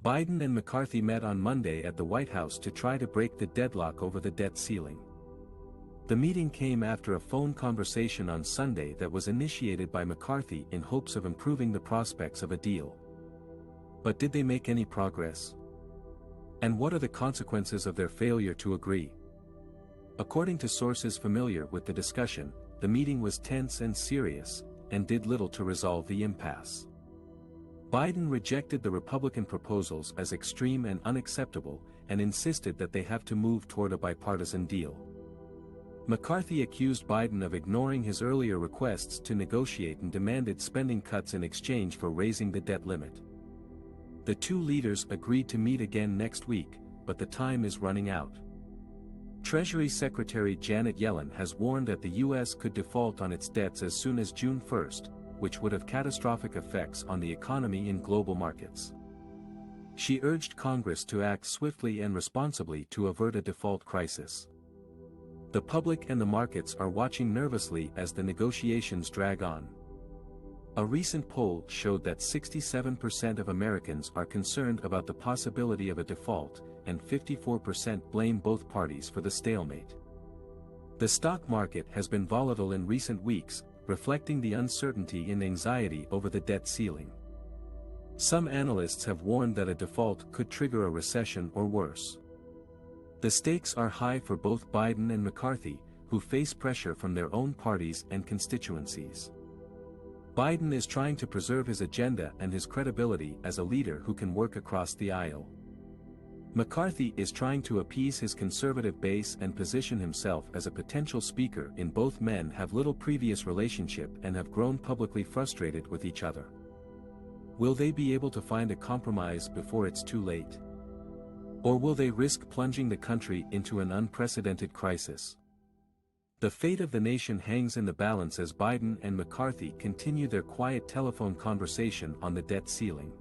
Biden and McCarthy met on Monday at the White House to try to break the deadlock over the debt ceiling. The meeting came after a phone conversation on Sunday that was initiated by McCarthy in hopes of improving the prospects of a deal. But did they make any progress? And what are the consequences of their failure to agree? According to sources familiar with the discussion, the meeting was tense and serious, and did little to resolve the impasse. Biden rejected the Republican proposals as extreme and unacceptable, and insisted that they have to move toward a bipartisan deal. McCarthy accused Biden of ignoring his earlier requests to negotiate and demanded spending cuts in exchange for raising the debt limit. The two leaders agreed to meet again next week, but the time is running out. Treasury Secretary Janet Yellen has warned that the U.S. could default on its debts as soon as June 1, which would have catastrophic effects on the economy in global markets. She urged Congress to act swiftly and responsibly to avert a default crisis. The public and the markets are watching nervously as the negotiations drag on. A recent poll showed that 67% of Americans are concerned about the possibility of a default, and 54% blame both parties for the stalemate. The stock market has been volatile in recent weeks, reflecting the uncertainty and anxiety over the debt ceiling. Some analysts have warned that a default could trigger a recession or worse. The stakes are high for both Biden and McCarthy, who face pressure from their own parties and constituencies. Biden is trying to preserve his agenda and his credibility as a leader who can work across the aisle. McCarthy is trying to appease his conservative base and position himself as a potential speaker. Both men have little previous relationship and have grown publicly frustrated with each other. Will they be able to find a compromise before it's too late? Or will they risk plunging the country into an unprecedented crisis? The fate of the nation hangs in the balance as Biden and McCarthy continue their quiet telephone conversation on the debt ceiling.